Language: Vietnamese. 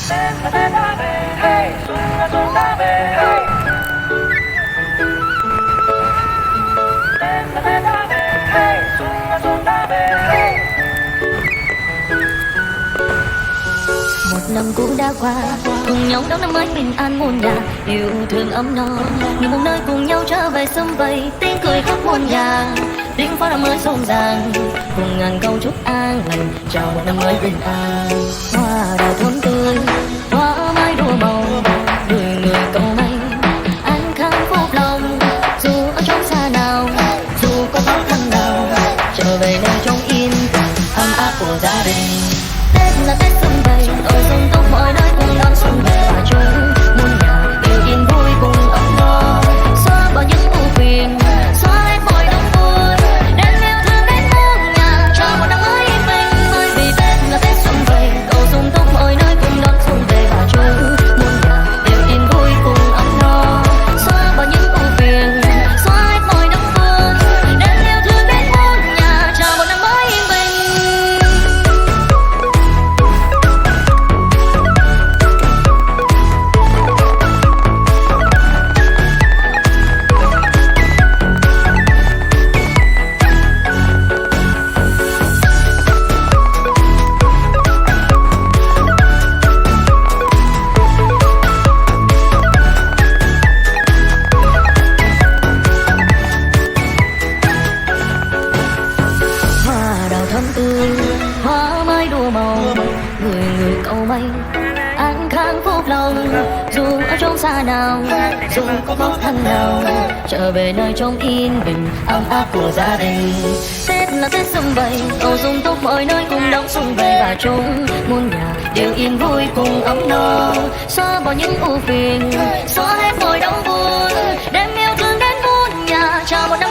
Tết đã về, hey, xuân đã về, hey. Tết đã về, hey, xuân đã về, hey. Một năm cũ đã qua, cùng nhau đón năm mới bình an muôn nhà, yêu thương ấm no, người một nơi cùng nhau trở về sum vầy, tiếng cười khắp muôn nhà, tiếng pháo năm mới rộn ràng, cùng ngàn câu chúc an lành, chào một năm mới bình an. Hoa đào thơm tươi, hoa mai đua màu, người người cầu may, an khang phúc lòng, dù ở trong xa nào, dù có khó khăn nào, trở về nơi trong yên bình, ấm áp của gia đình. Tết là Tết sum vầy, tôi sum túc mọi nơi cùng đón xuân về và chung muôn nhà đều yên vui cùng ấm no, xóa bỏ những ưu phiền, xóa hết mọi đau buồn, đem yêu thương đến muôn nhà, cho một năm mới yên bình. Bởi vì Tết là Tết sum vầy, tôi sum túc mọi nơi cùng đón xuân về và chung muôn nhà đều yên vui cùng ấm no, xóa bỏ những ưu phiền, xóa hết mọi đau buồn, đem yêu thương đến muôn nhà, cho một năm mới yên bình. Hoa đào thắm tươi, hoa mai đua màu, người người cầu may, an khang phúc lòng, dù ở trong xa nào, dù có khó khăn nào, trở về nơi trong yên bình, ấm áp của gia đình. Tết là Tết sum vầy, cầu dung túc mọi nơi cùng đón xuân về và chung muôn nhà đều yên vui cùng ấm no, xóa bỏ những ưu phiền, xóa hết mọi đau buồn, đem yêu thương đến muôn nhà, chào một năm